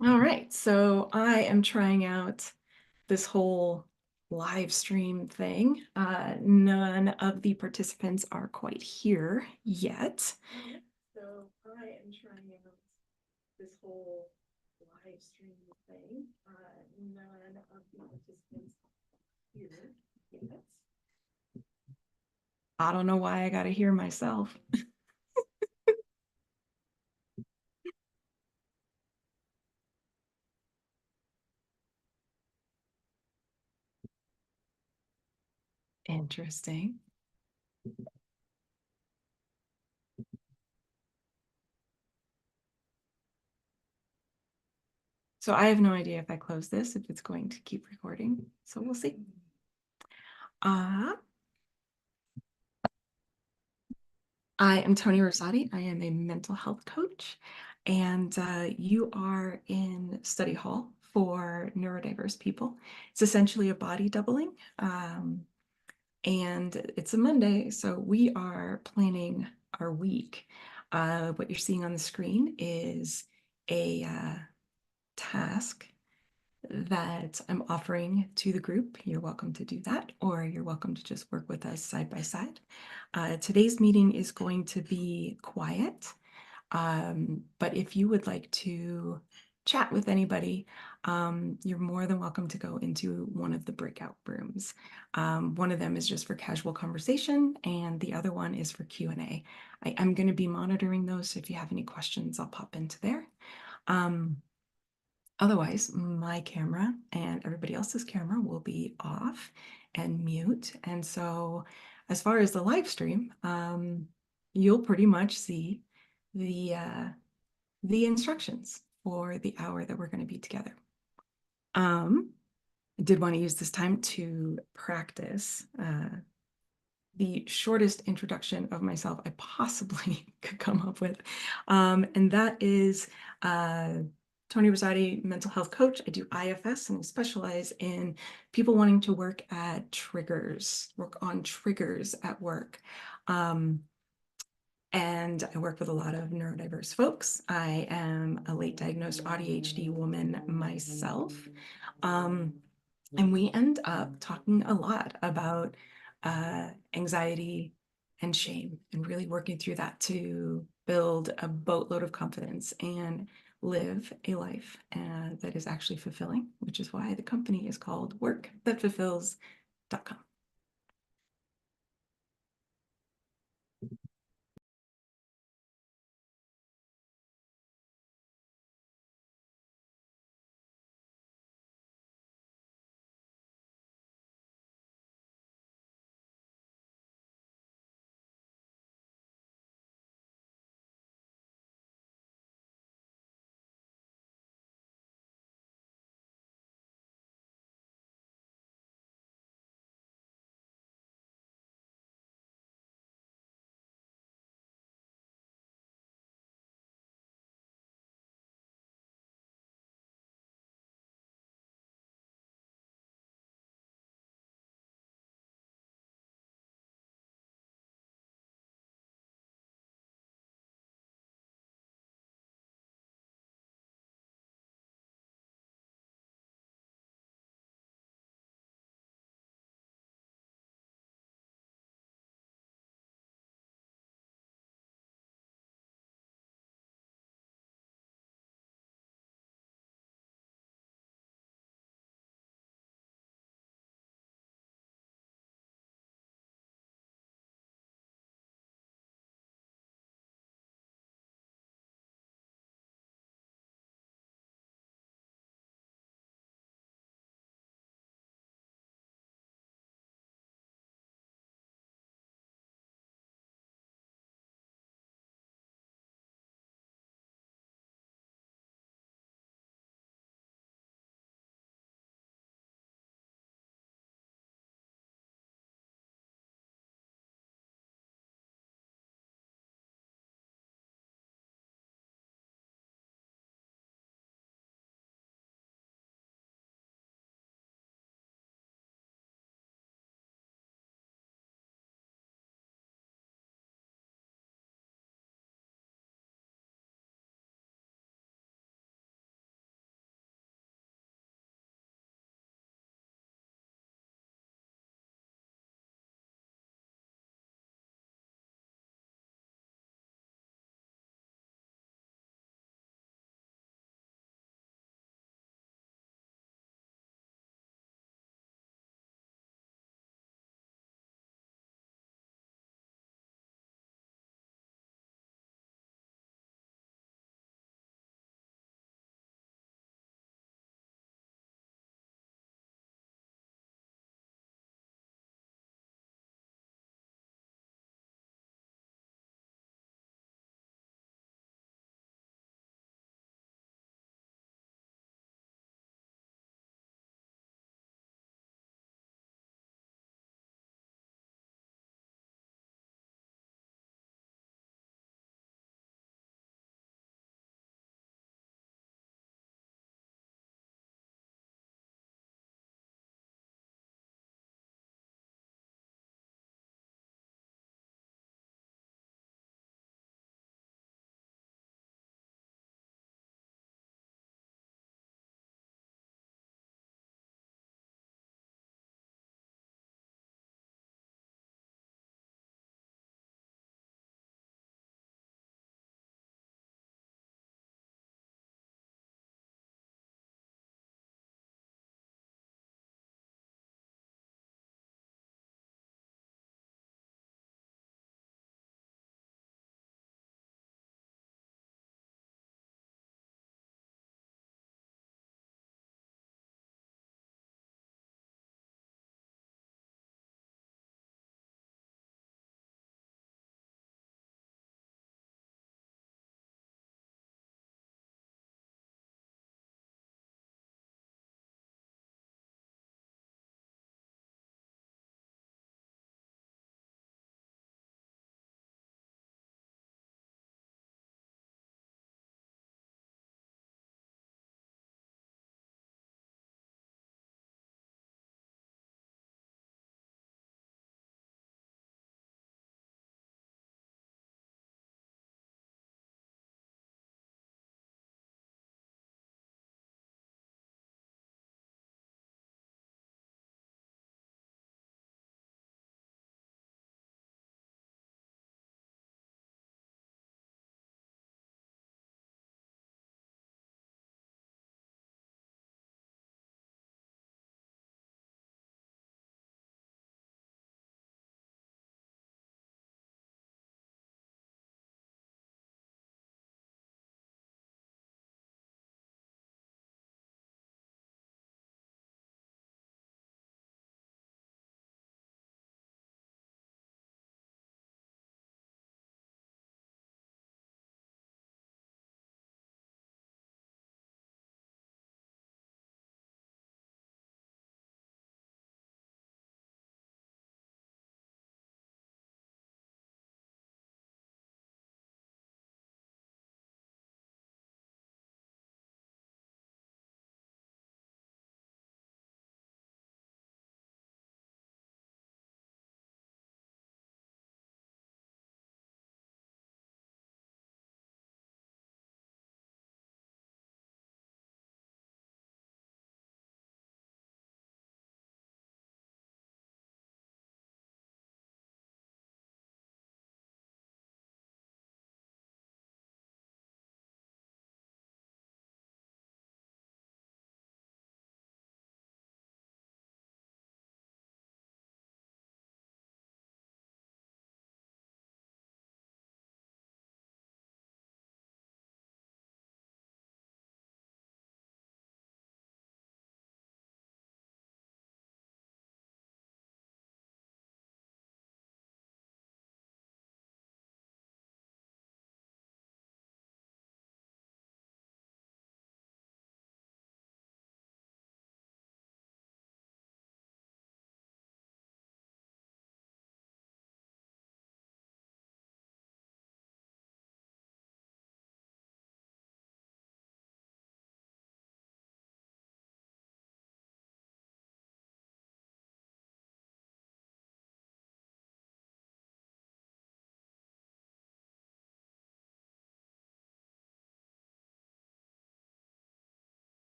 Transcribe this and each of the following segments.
All right, so I am trying out this whole live stream thing. None of the participants are quite here yet. So I am trying out this whole live stream thing. None of the participants are here yet. I don't know why I got to hear myself. Interesting. So I have no idea if I close this, if it's going to keep recording. So we'll see. Uh, I am Tony Rosati. I am a mental health coach, and you are in study hall for neurodiverse people. It's essentially a body doubling, and it's a Monday, so we are planning our week. What you're seeing on the screen is a task that I'm offering to the group. You're welcome to do that, or you're welcome to just work with us side by side. Today's meeting is going to be quiet, but if you would like to chat with anybody, you're more than welcome to go into one of the breakout rooms. One of them is just for casual conversation, and the other one is for Q&A. I am going to be monitoring those, so if you have any questions, I'll pop into there. Otherwise, my camera and everybody else's camera will be off and mute. And so as far as the live stream, you'll pretty much see the instructions for the hour that we're going to be together. I did want to use this time to practice the shortest introduction of myself I possibly could come up with. And that is Tony Rosati, mental health coach. I do IFS and I specialize in people wanting to work on triggers at work. And I work with a lot of neurodiverse folks. I am a late diagnosed AuDHD woman myself. And we end up talking a lot about anxiety and shame and really working through that to build a boatload of confidence and live a life that is actually fulfilling, which is why the company is called workthatfulfills.com.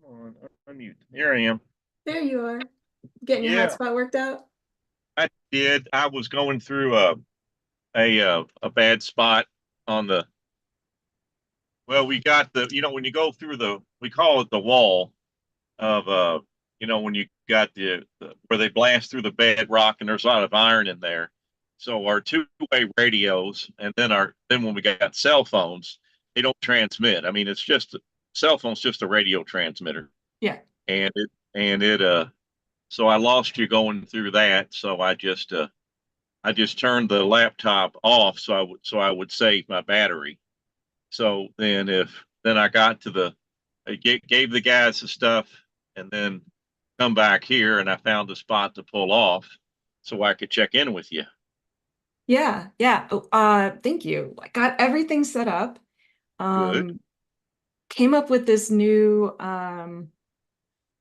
on, unmute. Here I am. There you are. Getting your Yeah, hotspot worked out? I did. I was going through a bad spot on the. Well, we got when you go through we call it the wall of when you got where they blast through the bedrock and there's a lot of iron in there. So our two-way radios, and then when we got cell phones, they don't transmit. I mean, it's just cell phone's just a radio transmitter, Yeah. and it. So I lost you going through that. So I just turned the laptop off so I would save my battery. So then I got to I gave the guys the stuff and then come back here and I found a spot to pull off so I could check in with you. Yeah. Yeah. Oh, thank you. I got everything set up. Good. Um, Came up with this new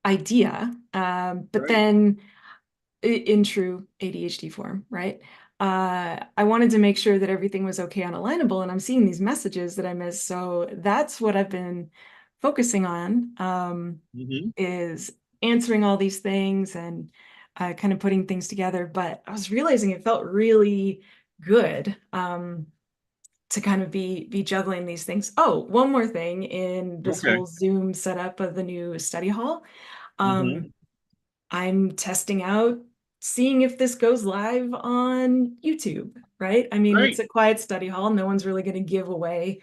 idea. But Great. then in true ADHD form, right? I wanted to make sure that everything was okay on Alignable, and I'm seeing these messages that I missed. So that's what I've been focusing on, Hmm. is answering all these things and kind of putting things together. But I was realizing it felt really good, to kind of be juggling these things. Oh, one more thing in this Okay. whole Zoom setup of the new study hall. Hmm. Um, I'm testing out, seeing if this goes live on YouTube, right? I mean, it's Great. a quiet study hall. No one's really going to give away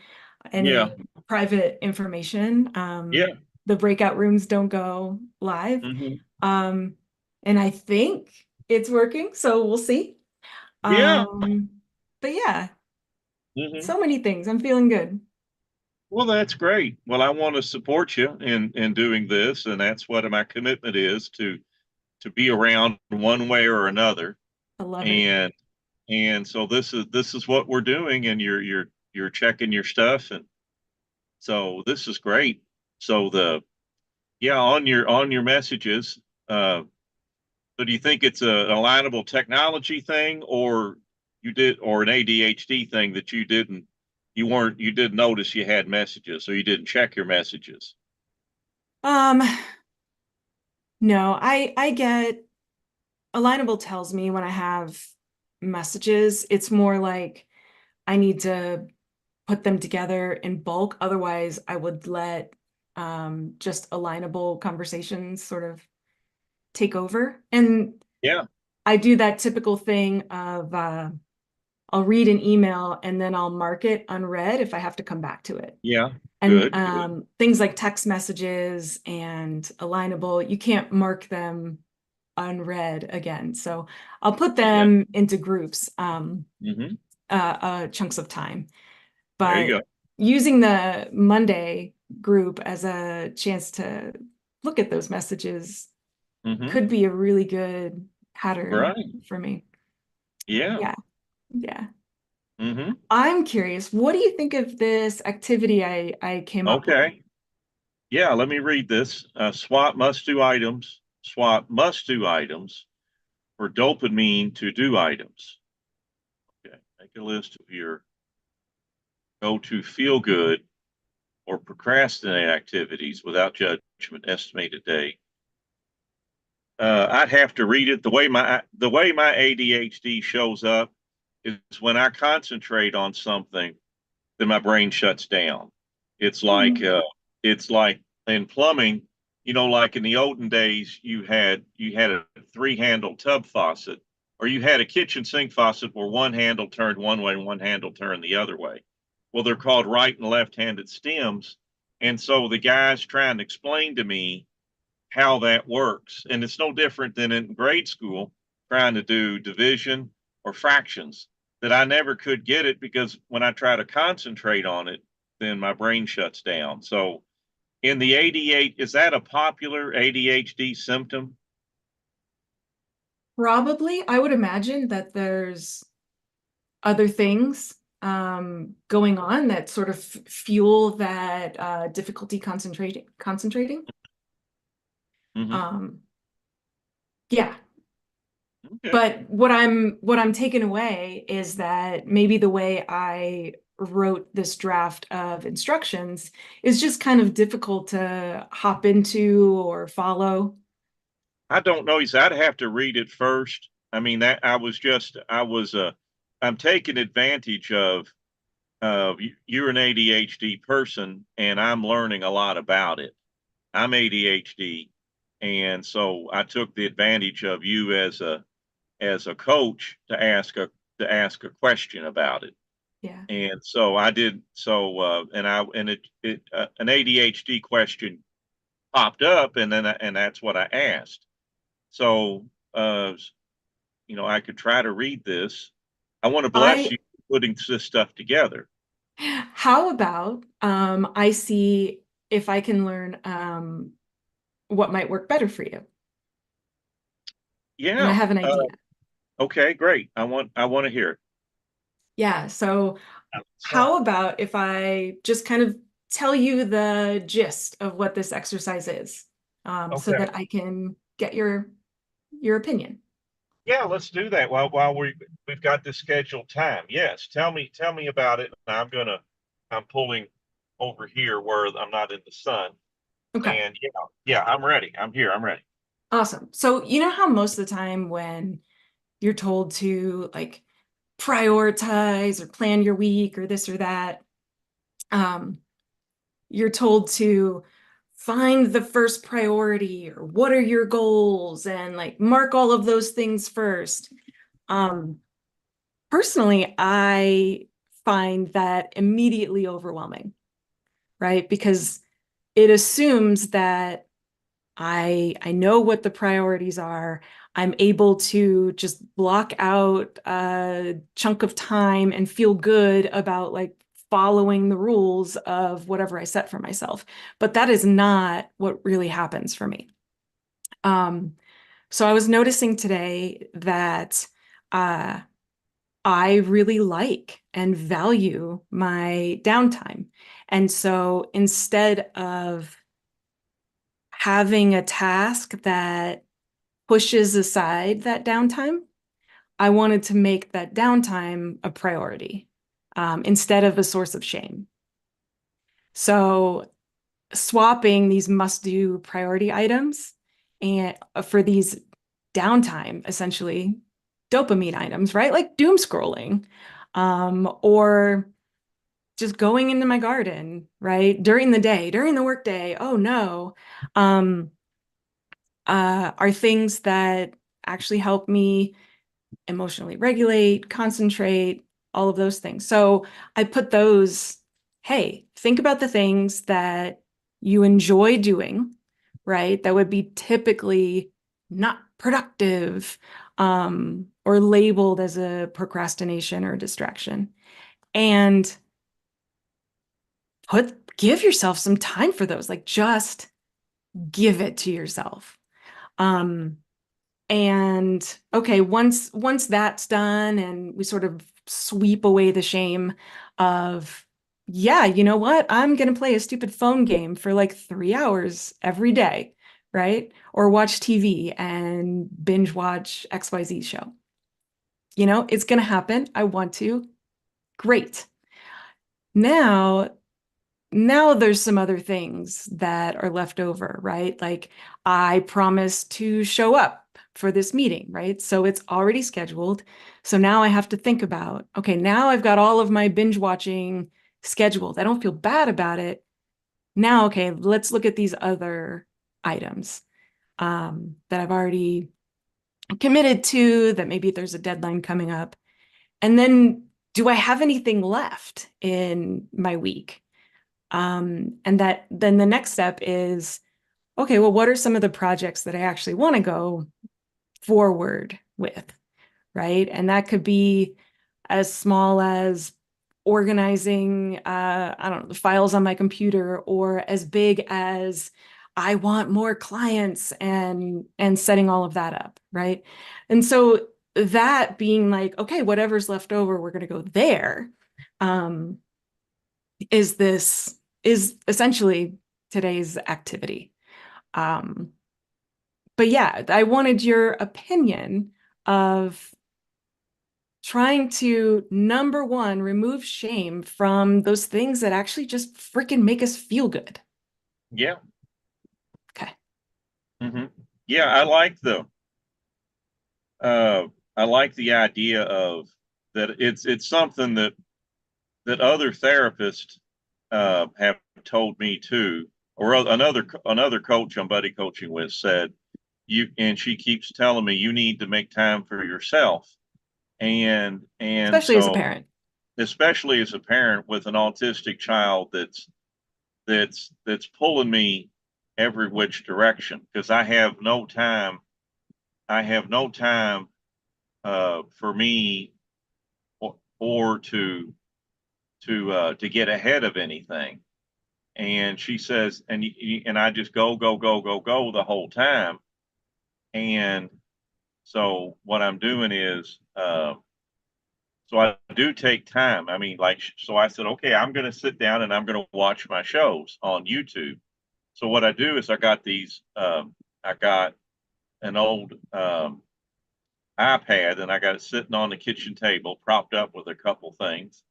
Yeah. any private information. Yeah. The breakout rooms don't go live. Hmm. Um, and I think it's working, so we'll see. Yeah. Um, but yeah, Hmm. so many things. I'm feeling good. Well, that's great. Well, I want to support you in doing this, and that's what my commitment is to be around one way or another. I love it. And so this is what we're doing, and you're checking your stuff, and so this is great. So the yeah on your messages. Uh, so do you think it's an alignable technology thing, or an ADHD thing that you did notice you had messages, so you didn't check your messages? Um, no, I get Alignable tells me when I have messages, it's more like I need to put them together in bulk. Otherwise, I would let just alignable conversations sort of take over. And Yeah, I do that typical thing of I'll read an email and then I'll mark it unread if I have to come back to it. yeah, And good, good. things like text messages and alignable, you can't mark them unread again. So I'll put Yeah. them into groups, Hmm. chunks of time. There you But go. using the Monday group as a chance to look at those messages Hmm. could be a really good pattern Right. for me. Yeah. Yeah, yeah. Hmm. I'm curious, what do you think of this activity I came up with? Okay. Yeah, let me read this. Swap must do items for dopamine to do items. Okay. Make a list of your go to feel good or procrastinate activities without judgment. Estimate a day. I'd have to read it. The way my ADHD shows up is when I concentrate on something, then my brain shuts down. It's like Hmm. uh, it's like in plumbing, like in the olden days, you had a three-handle tub faucet, or you had a kitchen sink faucet where one handle turned one way and one handle turned the other way. Well, they're called right and left-handed stems, and so the guy's trying to explain to me how that works, and it's no different than in grade school trying to do division or fractions that I never could get it because when I try to concentrate on it, then my brain shuts down. So in the 88, is that a popular ADHD symptom? Probably, I would imagine that there's other things going on that sort of fuel that difficulty concentrating. Hmm. Um, yeah, Okay. but what I'm taking away is that maybe the way I wrote this draft of instructions is just kind of difficult to hop into or follow. I don't know. I'd have to read it first. I mean, that I'm taking advantage of you're an ADHD person, and I'm learning a lot about it. I'm ADHD, and so I took the advantage of you as a coach to ask a question about it. Yeah. And so I did. So and it an ADHD question popped up, and and that's what I asked. So I could try to read this. I want to bless I you for putting this stuff together. How about I see if I can learn what might work better for you. And I Yeah. have an idea. Okay. Great. I want to hear it. Yeah, so So, how about if I just kind of tell you the gist of what this exercise is, so okay. that I can get your opinion. Yeah. Let's do that while we've got this scheduled time. Yes. Tell me about it. I'm pulling over here where I'm not in the sun. Okay, And yeah. I'm ready. I'm here. I'm ready. awesome. So you know how most of the time when you're told to like prioritize or plan your week or this or that, um, you're told to find the first priority or what are your goals and like mark all of those things first. Um, Personally, I find that immediately overwhelming, right? Because it assumes that I know what the priorities are. I'm able to just block out a chunk of time and feel good about like following the rules of whatever I set for myself. But that is not what really happens for me. Um, so I was noticing today that uh, I really like and value my downtime. And so instead of having a task that pushes aside that downtime, I wanted to make that downtime a priority instead of a source of shame. So swapping these must-do priority items and for these downtime, essentially dopamine items, right? Like doom scrolling, or just going into my garden, right? During the day, during the workday. Oh no. Um, are things that actually help me emotionally regulate, concentrate, all of those things. So I put those, hey, think about the things that you enjoy doing, right? That would be typically not productive, or labeled as a procrastination or a distraction. And give yourself some time for those, like just give it to yourself. Um, And okay, once that's done and we sort of sweep away the shame of, yeah, you know what? I'm gonna play a stupid phone game for like 3 hours every day, right? Or watch TV and binge watch XYZ show. It's gonna happen. I want to. Great. Now now there's some other things that are left over, right? Like I promised to show up for this meeting, right? So it's already scheduled. So now I have to think about, okay, now I've got all of my binge watching scheduled. I don't feel bad about it. Now, okay, let's look at these other items that I've already committed to, that maybe there's a deadline coming up. And then do I have anything left in my week? And that then the next step is, okay, well, what are some of the projects that I actually want to go forward with, right? And that could be as small as organizing, I don't know, the files on my computer, or as big as I want more clients and setting all of that up, right? And so that being like, okay, whatever's left over, we're going to go there. Um, is essentially today's activity. Um, but yeah, I wanted your opinion of trying to, number one, remove shame from those things that actually just freaking make us feel good. Yeah. Okay. Hmm. Yeah, uh, I like the idea of that. It's something that other therapists have told me too, or another coach I'm buddy coaching with said and she keeps telling me you need to make time for yourself, and Especially as a so parent. especially as a parent with an autistic child that's pulling me every which direction because I have no time for me or to get ahead of anything. And she says, and I just go the whole time. And so what I'm doing is, so I do take time. I mean, like, so I said, okay, I'm going to sit down and I'm going to watch my shows on YouTube. So what I do is I got an old iPad and I got it sitting on the kitchen table, propped up with a couple things,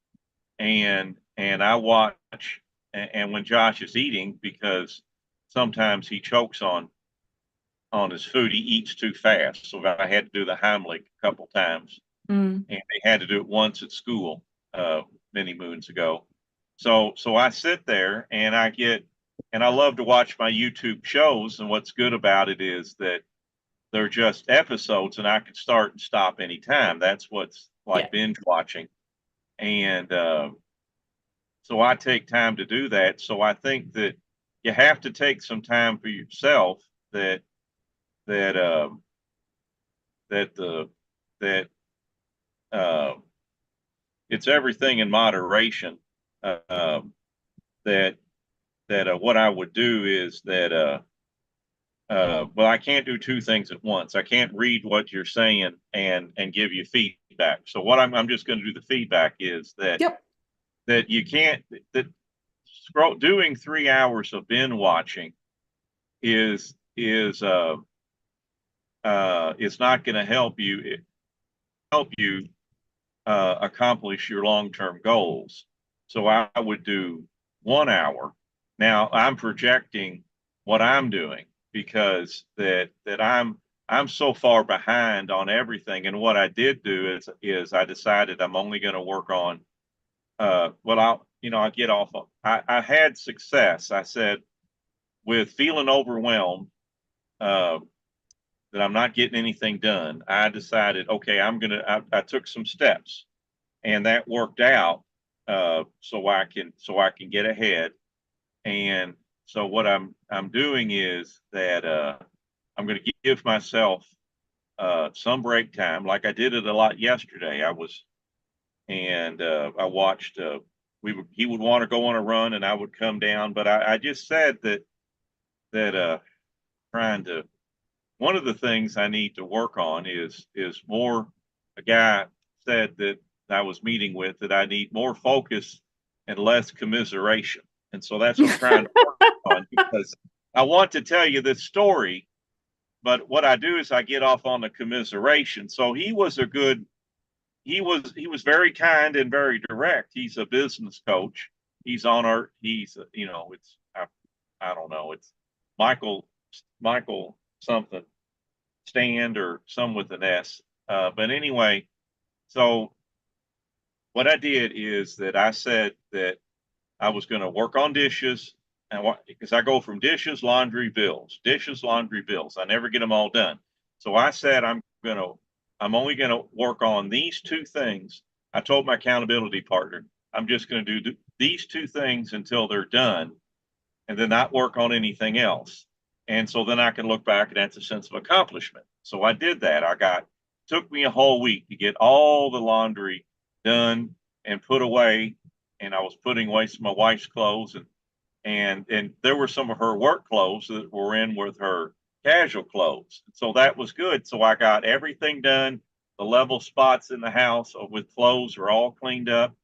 and I watch. And when Josh is eating, because sometimes he chokes on his food, he eats too fast. So I had to do the Heimlich a couple times, Mm. and they had to do it once at school uh, many moons ago. So I sit there and I love to watch my YouTube shows. And what's good about it is that they're just episodes, and I can start and stop anytime. That's what's Yeah. like binge watching. And so I take time to do that. So I think that you have to take some time for yourself. That that the that uh, it's everything in moderation. Um, that what I would do is well, I can't do two things at once. I can't read what you're saying and give you feedback. So what I'm just going to do the feedback is Yep. that you can't that doing 3 hours of binge watching is not going to help you accomplish your long term goals. So I would do 1 hour. Now I'm projecting what I'm doing because that I'm so far behind on everything. And what I did do is I decided I'm only going to work on well I'll get off of I had success. I said with feeling overwhelmed uh, that I'm not getting anything done, I decided, okay, I took some steps and that worked out so I can get ahead. And so what I'm doing is that I'm going to give myself some break time, like I did it a lot yesterday. I watched. He would want to go on a run, and I would come down. But I just said that trying to one of the things I need to work on is more. A guy said that I was meeting with that I need more focus and less commiseration, and so that's what I'm trying to work on because I want to tell you this story, but what I do is I get off on the commiseration. So he was very kind and very direct. He's a business coach. He's it's I don't know, it's Michael something stand or some with an S. But anyway, so what I did is that I said that I was going to work on dishes, and because I go from dishes, laundry, bills. I never get them all done. So I said I'm only going to work on these two things. I told my accountability partner I'm just going to do these two things until they're done, and then not work on anything else. And so then I can look back and that's a sense of accomplishment. So I did that. Took me a whole week to get all the laundry done and put away. And I was putting away some of my wife's clothes and there were some of her work clothes that were in with her casual clothes. So that was good. So I got everything done. The level spots in the house with clothes are all cleaned up.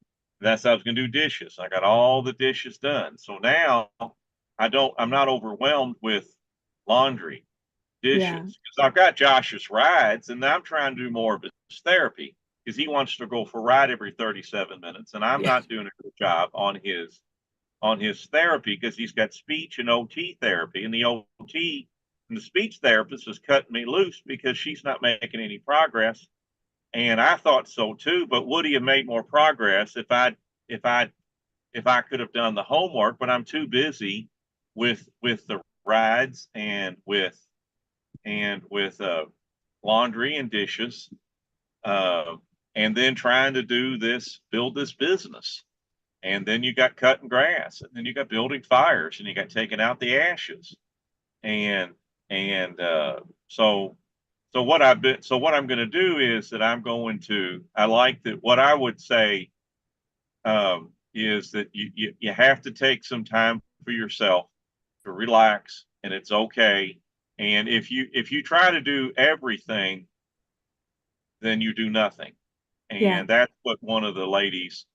That's how I was going to do dishes. I got all the dishes done. So now I'm not overwhelmed with laundry, Yeah. dishes, because I've got Josh's rides and I'm trying to do more of his therapy. because he wants to go for a ride every 37 minutes, and I'm Yeah. not doing a good job on his therapy because he's got speech and OT therapy, and the OT and the speech therapist is cutting me loose because she's not making any progress. And I thought so too, but would he have made more progress if I if I could have done the homework? But I'm too busy with the rides and with laundry and dishes, uh, and then trying to build this business. And then you got cutting grass, and then you got building fires, and you got taking out the ashes. And and so what I'm going to do is that I like that what I would say is that you have to take some time for yourself to relax, and it's okay. And if you try to do everything, then you do nothing. Yeah. And that's what one of the ladies,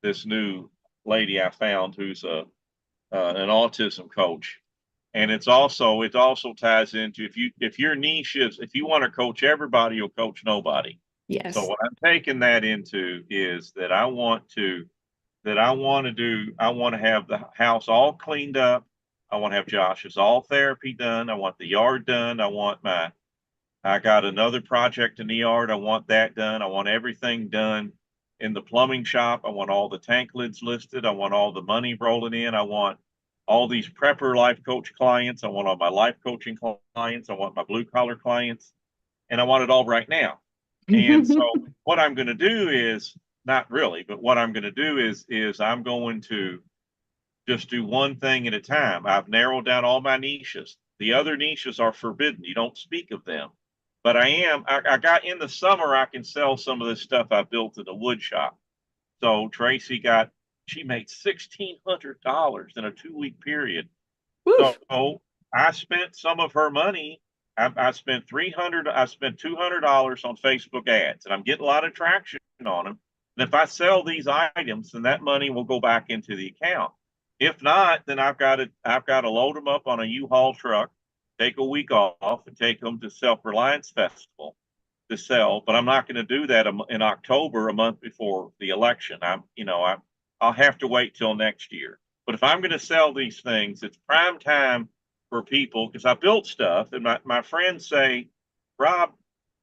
this new lady I found who's an autism coach, and it also ties into if your niche is if you want to coach everybody, you'll coach nobody. So Yes. what I'm taking that into is that I want to have the house all cleaned up. I want to have Josh's all therapy done. I want the yard done. I got another project in the yard. I want that done. I want everything done in the plumbing shop. I want all the tank lids listed. I want all the money rolling in. I want all these prepper life coach clients. I want all my life coaching clients. I want my blue collar clients, and I want it all right now. And so what I'm going to do is not really, but what I'm going to do is I'm going to just do one thing at a time. I've narrowed down all my niches. The other niches are forbidden. You don't speak of them. But I got in the summer, I can sell some of this stuff I built in the wood shop. So she made $1,600 in a 2 week period. Woof. So I spent some of her money. I spent $200 on Facebook ads, and I'm getting a lot of traction on them. And if I sell these items, then that money will go back into the account. If not, then I've got to load them up on a U-Haul truck, take a week off, and take them to Self Reliance Festival to sell. But I'm not going to do that in October, a month before the election. I'll have to wait till next year. But if I'm going to sell these things, it's prime time for people because I built stuff, and my friends say, Rob,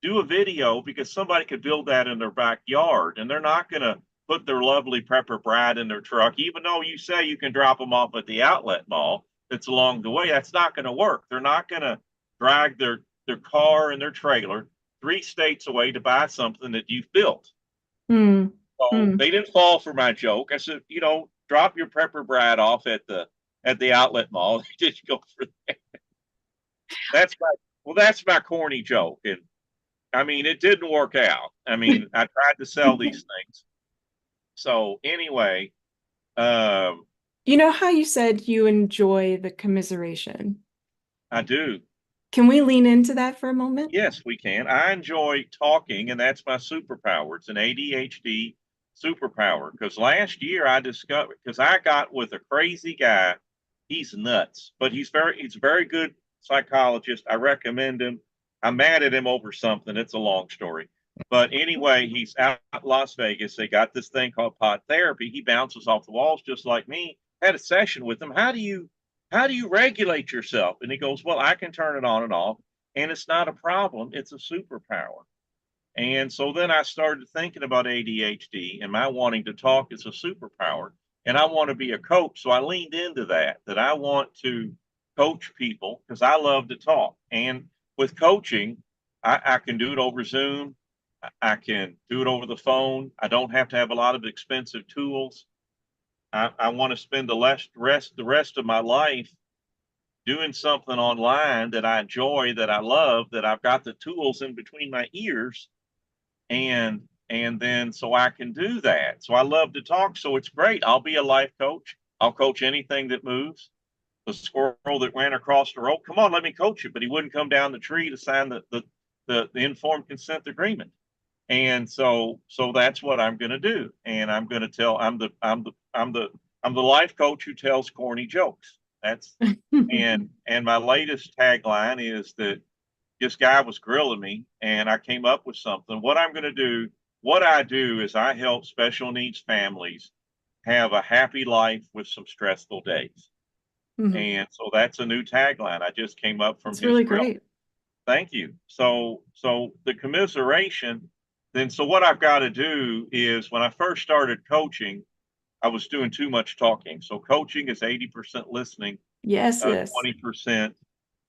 do a video because somebody could build that in their backyard, and they're not going to put their lovely prepper bride in their truck, even though you say you can drop them off at the outlet mall that's along the way. That's not going to work. They're not going to drag their car and their trailer 3 states away to buy something that you've built. Hmm. So Hmm. they didn't fall for my joke. I said, drop your prepper bride off at the outlet mall. Just go for that. That's my corny joke. And I mean, it didn't work out. I mean, I tried to sell these things. So anyway, um, You know how you said you enjoy the commiseration? I do. Can we lean into that for a moment? Yes, we can. I enjoy talking, and that's my superpower. It's an ADHD superpower. Because last year I discovered, because I got with a crazy guy. He's nuts, but he's a very good psychologist. I recommend him. I'm mad at him over something. It's a long story. But anyway, he's out in Las Vegas. They got this thing called pot therapy. He bounces off the walls just like me. Had a session with him. How do you regulate yourself? And he goes, well, I can turn it on and off, and it's not a problem. It's a superpower. And so then I started thinking about ADHD, and my wanting to talk is a superpower. And I want to be a coach. So I leaned into that I want to coach people because I love to talk. And with coaching, I can do it over Zoom. I can do it over the phone. I don't have to have a lot of expensive tools. I want to spend the rest of my life doing something online that I enjoy, that I love, that I've got the tools in between my ears, and then so I can do that. So I love to talk, so it's great. I'll be a life coach. I'll coach anything that moves. The squirrel that ran across the road, come on, let me coach you, but he wouldn't come down the tree to sign the informed consent agreement. And so that's what I'm going to do. And I'm going to tell I'm the life coach who tells corny jokes. That's and my latest tagline is that this guy was grilling me, and I came up with something. What I do is I help special needs families have a happy life with some stressful days. Mhm. And so that's a new tagline I just came up from It's his really grill. great. Thank you. So the commiseration, then so what I've got to do is when I first started coaching, I was doing too much talking. So coaching is 80% listening, Yes, yes, 20%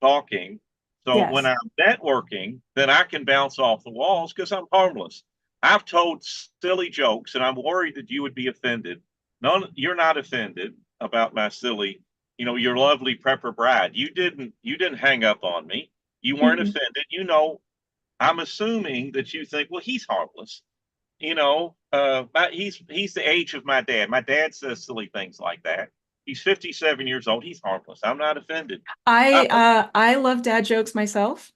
talking. So when yes. I'm networking, then I can bounce off the walls because I'm harmless. I've told silly jokes, and I'm worried that you would be offended. None, you're not offended about my silly, your lovely prepper bride. You didn't hang up on me. You weren't Mm-mm. offended. I'm assuming that you think, well, he's harmless. He's the age of my dad. My dad says silly things like that. He's 57 years old. He's harmless. I'm not offended. I love dad jokes myself.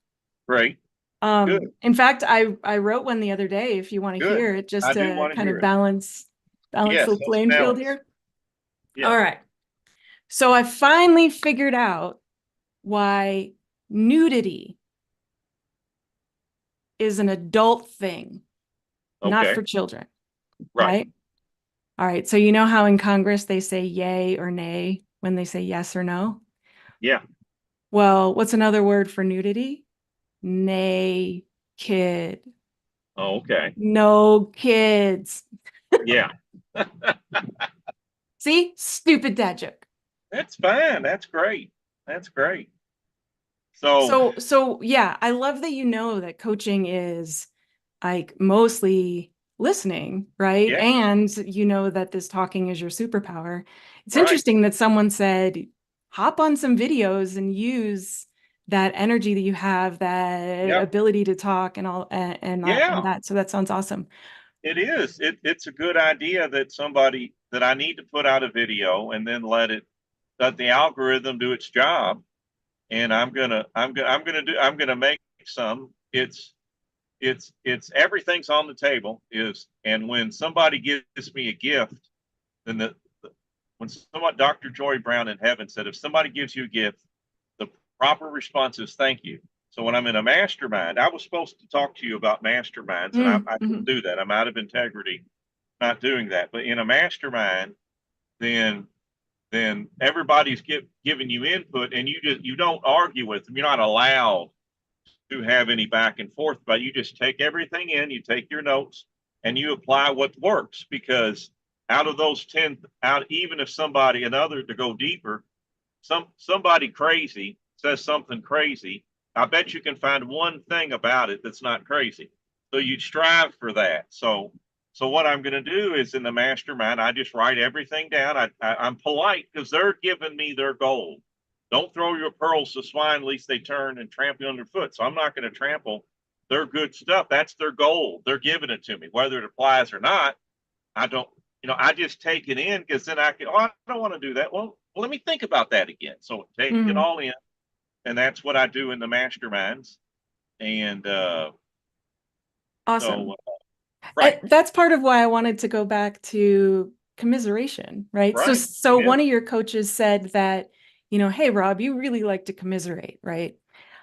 Great. Good. In fact, I wrote one the other day if you want to Good. hear it, just I do to want to kind hear of it. balance Yes, the let's playing field balance. here. Yeah. All right. So I finally figured out why nudity is an adult thing, not Okay. for children, Right. right? All right. So you know how in Congress they say yay or nay when they say yes or no? Yeah. Well, what's another word for nudity? Nay, kid. Oh, okay. No kids. Yeah. See? Stupid dad joke. That's fine. That's great. That's great. So, So yeah, I love that you know that coaching is like mostly listening, right? yeah. And you know that this talking is your superpower. It's Right. interesting that someone said, hop on some videos and use that energy that you have, that Yep. ability to talk and all and Yeah. that. So that sounds awesome. It is. It's a good idea that I need to put out a video and then let the algorithm do its job. And I'm gonna make some. It's everything's on the table. And when somebody gives me a gift, then when someone Dr. Joy Brown in heaven said, if somebody gives you a gift, the proper response is thank you. So when I'm in a mastermind, I was supposed to talk to you about masterminds, and I didn't Mhm. do that. I'm out of integrity not doing that. But in a mastermind, then everybody's giving you input, and you don't argue with them. You're not allowed to have any back and forth, but you just take everything in, you take your notes, and you apply what works. Because out of those 10, even if another to go deeper, somebody crazy says something crazy, I bet you can find one thing about it that's not crazy. So you strive for that. So what I'm going to do is in the mastermind, I just write everything down. I'm polite because they're giving me their gold. Don't throw your pearls to swine, lest they turn and trample you underfoot. So I'm not going to trample their good stuff. That's their gold. They're giving it to me, whether it applies or not. I don't, I just take it in because then I can, I don't want to do that. Well, let me think about that again. So take it Mhm. all in. And that's what I do in the masterminds. And so, Awesome. right, That's part of why I wanted to go back to commiseration, right? So, right. so Yeah, one of your coaches said that, hey, Rob, you really like to commiserate, right?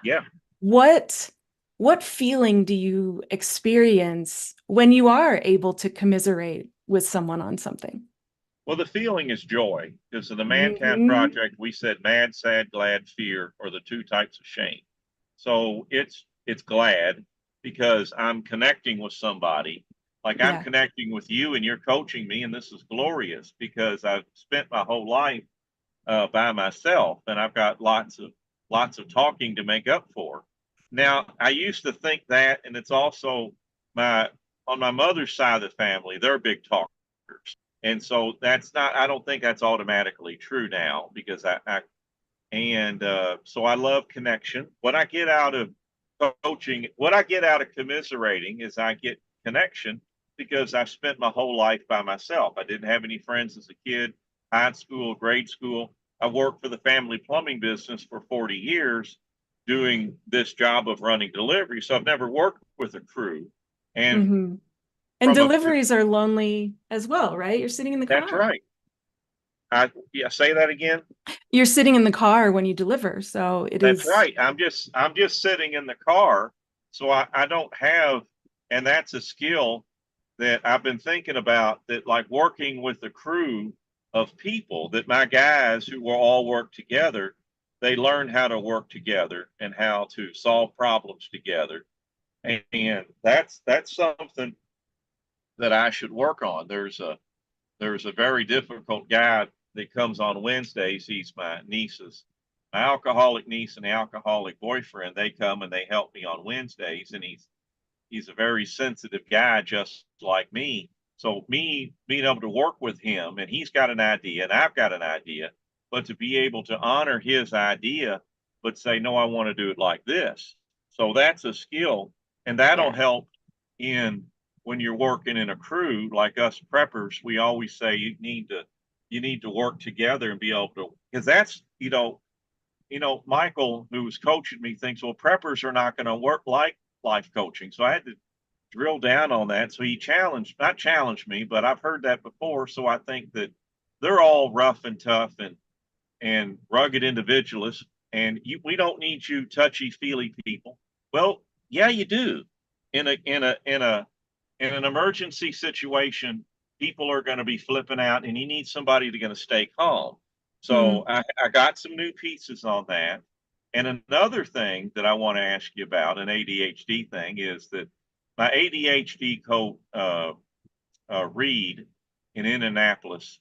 yeah. What what feeling do you experience when you are able to commiserate with someone on something? Well, the feeling is joy because in the Mankind Hmm. Project, we said mad, sad, glad, fear are the two types of shame. So it's glad because I'm connecting with somebody. Like I'm Yeah. connecting with you and you're coaching me, and this is glorious because I've spent my whole life by myself, and I've got lots of talking to make up for. Now, I used to think that, and it's also my on my mother's side of the family, they're big talkers, and so that's not. I don't think that's automatically true now because so I love connection. What I get out of coaching, what I get out of commiserating is I get connection because I spent my whole life by myself. I didn't have any friends as a kid, high school, grade school. I worked for the family plumbing business for 40 years doing this job of running delivery. So I've never worked with a crew. And Hmm. And from a, deliveries are lonely as well, right? You're sitting in the that's car. right. Yeah, say that again. You're sitting in the car when you deliver, so it That's is. right. I'm just sitting in the car, so I don't have, and that's a skill that I've been thinking about, that like working with a crew of people, that my guys who will all work together, they learn how to work together and how to solve problems together. And that's something that I should work on. There's a very difficult guy that comes on Wednesdays. He's my alcoholic niece and alcoholic boyfriend. They come and they help me on Wednesdays, and he's a very sensitive guy, just like me. So me being able to work with him, and he's got an idea, and I've got an idea, but to be able to honor his idea, but say, no, I want to do it like this. So that's a skill, and that'll Yeah. help in when you're working in a crew like us preppers. We always say you need to work together and be able to, because that's Michael, who was coaching me, thinks, well, preppers are not going to work like life coaching. So I had to drill down on that. So he not challenged me, but I've heard that before. So I think that they're all rough and tough and rugged individualists, and we don't need you touchy feely people. Well, yeah, you do. In an emergency situation, people are going to be flipping out, and you need somebody to going to stay calm. So Mm. I got some new pieces on that. And another thing that I want to ask you about, an ADHD thing, is that my ADHD coach, Reed in Indianapolis,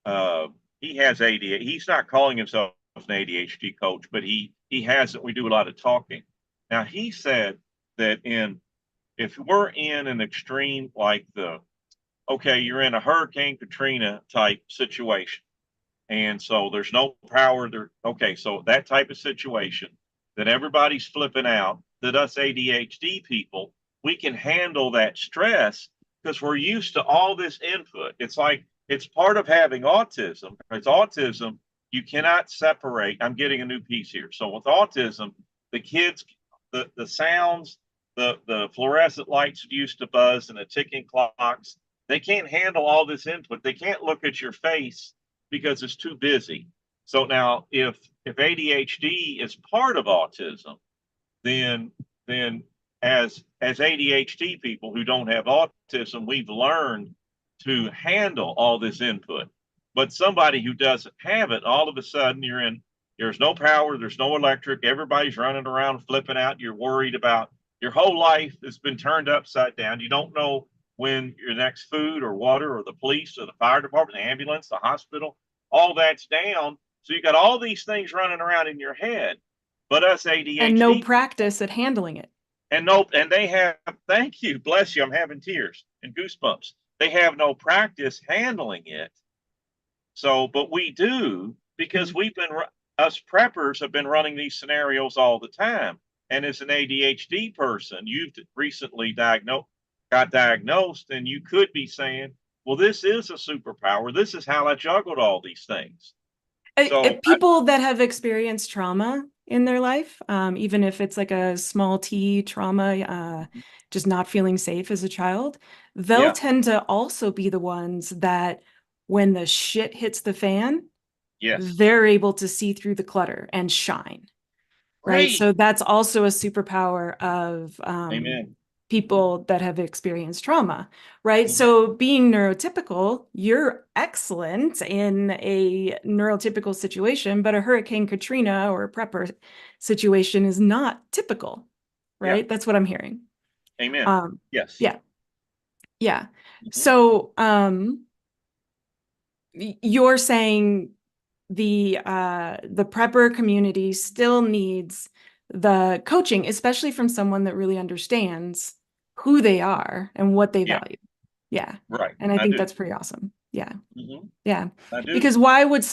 uh, he has ADHD. He's not calling himself an ADHD coach, but he has it. We do a lot of talking. Now he said that if we're in an extreme like you're in a Hurricane Katrina type situation, and so there's no power there. Okay, so that type of situation that everybody's flipping out, that us ADHD people, we can handle that stress because we're used to all this input. It's like it's part of having autism. It's autism. You cannot separate. I'm getting a new piece here. So with autism, the kids, the sounds, the fluorescent lights used to buzz and the ticking clocks, they can't handle all this input. They can't look at your face because it's too busy. So now if ADHD is part of autism, then as ADHD people who don't have autism, we've learned to handle all this input. But somebody who doesn't have it, all of a sudden there's no power, there's no electric, everybody's running around flipping out, you're worried about your whole life has been turned upside down. You don't know when your next food or water or the police or the fire department, the ambulance, the hospital, all that's down. So you got all these things running around in your head. But us And no ADHD, practice at handling it. and nope, and they have, thank you, bless you, I'm having tears and goosebumps. They have no practice handling it. So, but we do, because Mm. us preppers have been running these scenarios all the time. And as an ADHD person, you've recently got diagnosed, and you could be saying, well, this is a superpower. This is how I juggled all these things. So, People that have experienced trauma in their life, even if it's like a small T trauma, just not feeling safe as a child, they'll yeah, tend to also be the ones that when the shit hits the fan, yes, they're able to see through the clutter and shine. Right. great. So that's also a superpower of Amen. people that have experienced trauma. Right. Mhm. So being neurotypical, you're excellent in a neurotypical situation, but a Hurricane Katrina or a prepper situation is not typical. Yeah, Right. That's what I'm hearing. amen. Um, Yes. yeah. Yeah. Mhm. So you're saying the prepper community still needs the coaching, especially from someone that really understands who they are and what they Yeah, value. Yeah. right. And I I think do. that's pretty awesome. Yeah. Mhm. Yeah. I do. Because why would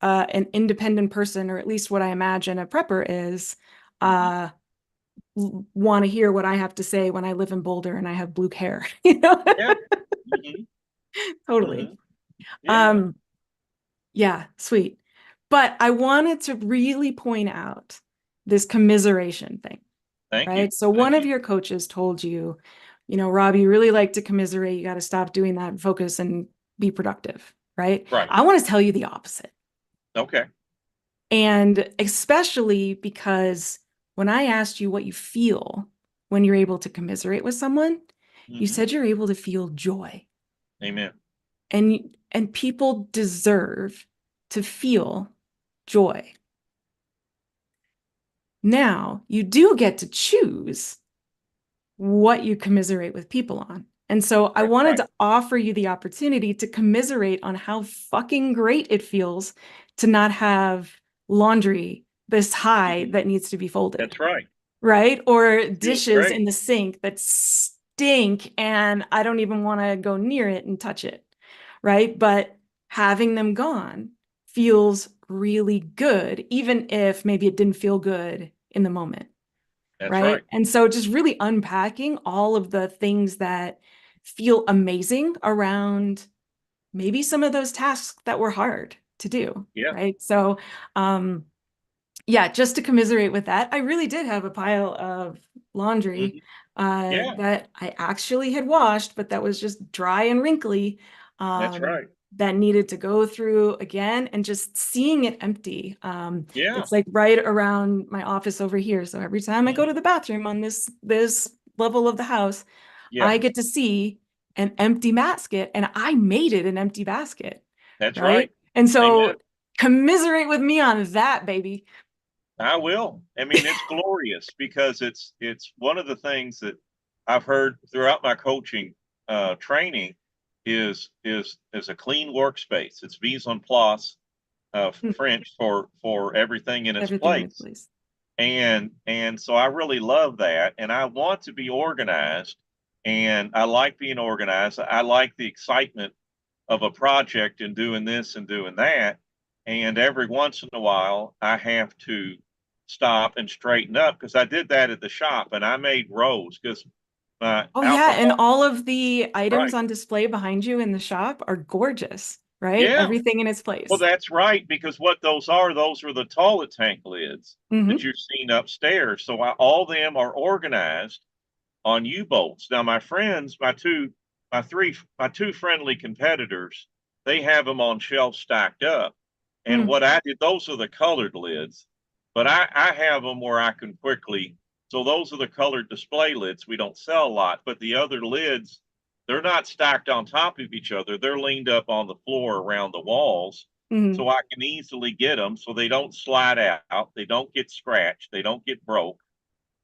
an independent person, or at least what I imagine a prepper is, Mhm. uh want to hear what I have to say when I live in Boulder and I have blue hair, you know? Yeah. Mhm. Totally. Mhm. Yeah. Um, Yeah, sweet. But I wanted to really point out this commiseration thing, Thank you. right? So one Thank of you. your coaches told you, Rob, you really like to commiserate. You got to stop doing that and focus and be productive, right? Right. I want to tell you the opposite. Okay. And especially because when I asked you what you feel when you're able to commiserate with someone, you Hmm. said you're able to feel joy. Amen. And people deserve to feel joy. Now, you do get to choose what you commiserate with people on. And so I That's wanted right. to offer you the opportunity to commiserate on how fucking great it feels to not have laundry this high Mhm. that needs to be folded, That's right. right? Or Feels dishes great. in the sink that stink and I don't even want to go near it and touch it, right? But having them gone feels really good, even if maybe it didn't feel good in the moment, That's right? right. And so just really unpacking all of the things that feel amazing around maybe some of those tasks that were hard to do, Yeah. right? So, yeah, just to commiserate with that, I really did have a pile of laundry Hmm. Yeah. that I actually had washed, but that was just dry and wrinkly, That's um, right. that needed to go through again, and just seeing it empty. Yeah. It's like right around my office over here. So every time I go to Hmm. the bathroom on this level of the house, Yeah. I get to see an empty basket, and I made it an empty basket, That's right? right. And Amen. so commiserate with me on that, baby. I will. I mean, it's glorious because it's one of the things that I've heard throughout my coaching training is a clean workspace. It's mise en place, French for everything in its Everything in its place. place. And so I really love that, and I want to be organized, and I like being organized. I like the excitement of a project and doing this and doing that. And every once in a while, I have to stop and straighten up because I did that at the shop and I made rows because my Oh yeah, and alcohol. all of the items Right. on display behind you in the shop are gorgeous, right? Yeah. Everything in its Well, place. that's right because what those are the toilet tank lids that Hmm. you've seen upstairs. So all them are organized on U-bolts. Now, my friends, my two friendly competitors, they have them on shelves stacked up. And Mm. what I did, those are the colored lids, but I have them where I can quickly. So those are the colored display lids. We don't sell a lot, but the other lids, they're not stacked on top of each other. They're leaned up on the floor around the walls. Hmm. So I can easily get them so they don't slide out. They don't get scratched. They don't get broke.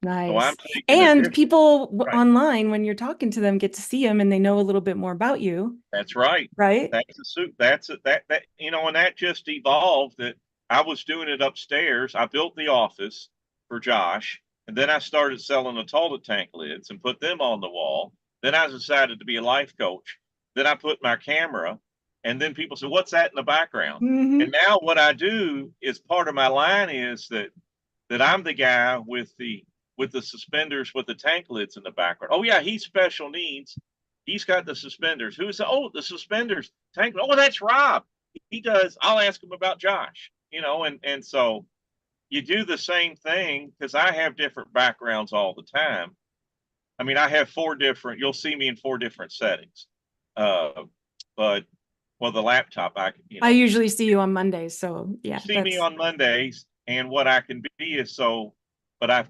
So I'm Nice. taking a And different, people right. online, when you're talking to them, get to see them and they know a little bit more about you, That's right. right? That's a suit. That's a, that and that just evolved. That I was doing it upstairs. I built the office for Josh, and then I started selling the toilet tank lids and put them on the wall. Then I decided to be a life coach. Then I put my camera, and then people said, "What's that in the background?" And Hmm. now what I do is part of my line is that I'm the guy with the suspenders with the tank lids in the background. Oh yeah, he's special needs. He's got the suspenders. Who's the suspenders tank? Oh, that's Rob. He does. I'll ask him about Josh. And so you do the same thing because I have different backgrounds all the time. I mean, I have four different. You'll see me in four different settings. Uh, but well, the laptop, I usually see you on Mondays, so you yeah, see me that's on Mondays, and what I can be is so, but I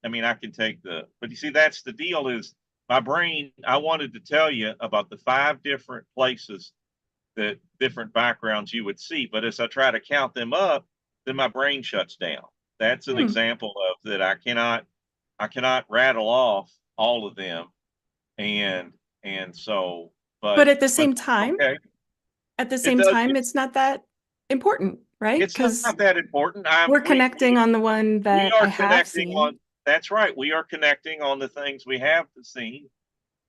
mean, I can take but you see, that's the deal is my brain, I wanted to tell you about the five different places that different backgrounds you would see, but as I try to count them up, then my brain shuts down. That's an hmm. example of that I cannot rattle off all of them. And, and so, But but okay, at the it same does, time, it's not that important, right? it's Because not that important. we're connecting on the one We that I are have connecting seen. on, that's right. We are connecting on the things we have seen,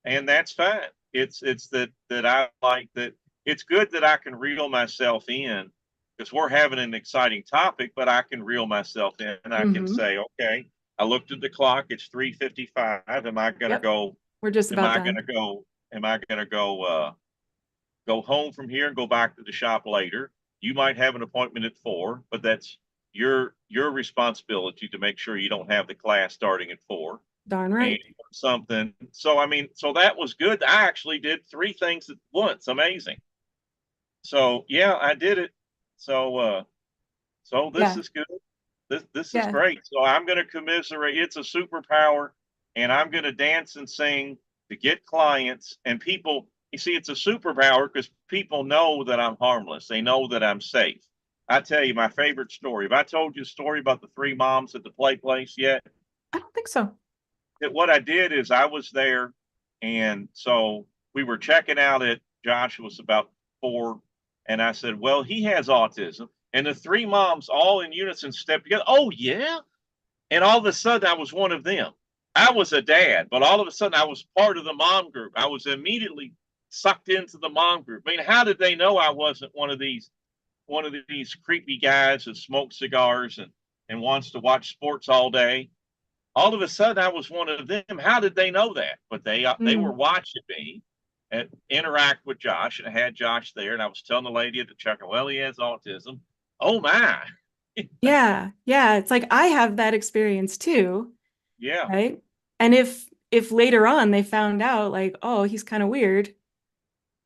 and that's fine. It's that I like that. It's good that I can reel myself in because we're having an exciting topic, but I can reel myself in and I can Hmm. say, okay, I looked at the clock. It's 3:55. Am I going to Yep, go? we're just Am about I going done. to go? Am I going to go home from here and go back to the shop later? You might have an appointment at 4, but that's your responsibility to make sure you don't have the class starting at 4 Darn and right. something. So I mean, so that was good. I actually did three things at once. Amazing. So yeah, I did it. So so this Yeah, is good. This is yeah. great. So I'm going to commiserate. It's a superpower, and I'm going to dance and sing to get clients and people. You see, it's a superpower because people know that I'm harmless. They know that I'm safe. I tell you my favorite story. Have I told you a story about the three moms at the play place yet? I don't think so. That what I did is I was there, and so we were checking out at Joshua's about 4, and I said, "Well, he has autism." And the three moms all in unison stepped together. Oh yeah, and all of a sudden I was one of them. I was a dad, but all of a sudden I was part of the mom group. I was immediately sucked into the mom group. I mean, how did they know I wasn't one of these creepy guys that smokes cigars and wants to watch sports all day? All of a sudden I was one of them. How did they know that? But they were Mm. watching me and interact with Josh, and I had Josh there, and I was telling the lady at the checker, well, he has autism. Oh my. Yeah, yeah. It's like I have that experience too, Yeah, right? And if later on they found out like, oh, he's kind of weird,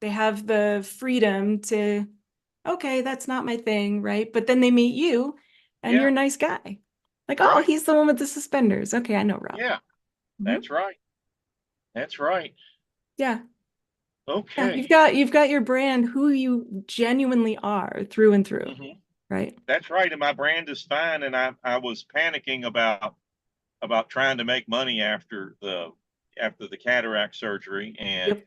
they have the freedom to, okay, that's not my thing, right? But then they meet you and you're yeah, a nice guy. Like, oh, right. he's the one with the suspenders. Okay, I know Rob. Yeah, Mhm. that's right. That's right. Yeah. Yeah, Okay. you've got your brand, who you genuinely are through and through, Hmm. right? That's right. And my brand is fine. And I was panicking about trying to make money after the cataract surgery. Yep.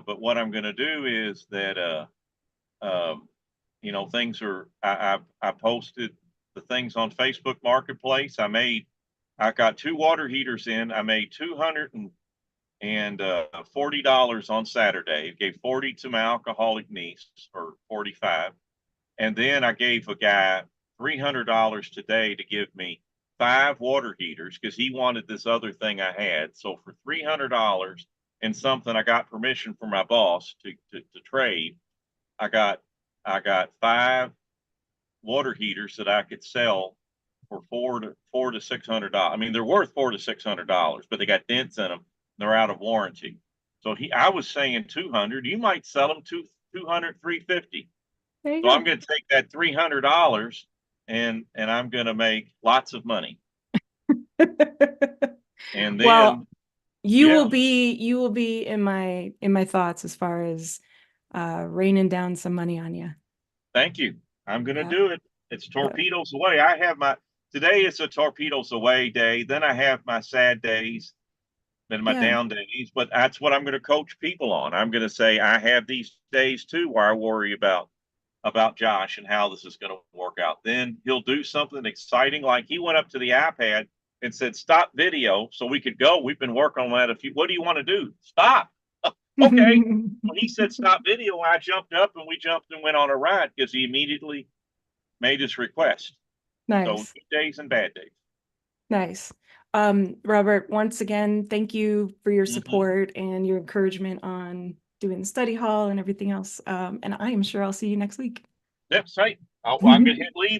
But what I'm going to do is that um, things are I posted the things on Facebook Marketplace. I got two water heaters in. I made $240 on Saturday. Gave 40 to my alcoholic niece for 45, and then I gave a guy $300 today to give me 5 water heaters because he wanted this other thing I had. So for $300 and something, I got permission from my boss to trade. I got I got 5 water heaters that I could sell for four to $600. I mean, they're worth $400 to $600, but they got dents in them. They're out of warranty. So I was saying 200. You might sell them 200, 350. There you So I'm go. going to take that $300 and I'm going to make lots of money. And Well, then, yeah, you will be in my thoughts as far as raining down some money on you. thank you. I'm going to Yeah. do it. It's Yeah. torpedoes away. Today is a torpedoes away day. Then I have my sad days, then my Yeah. down days. But that's what I'm going to coach people on. I'm going to say I have these days too where I worry about Josh and how this is going to work out. Then he'll do something exciting, like he went up to the iPad and said, "Stop video," so we could go. We've been working on that a few. What do you want to do? Stop. Okay. When he said stop video, I jumped up and we jumped and went on a ride because he immediately made his request. So Nice. good days and bad days. Nice. Robert, once again, thank you for your Mm-hmm. support and your encouragement on doing the study hall and everything else. And I am sure I'll see you next week. Yep, right. I'm going to hit leave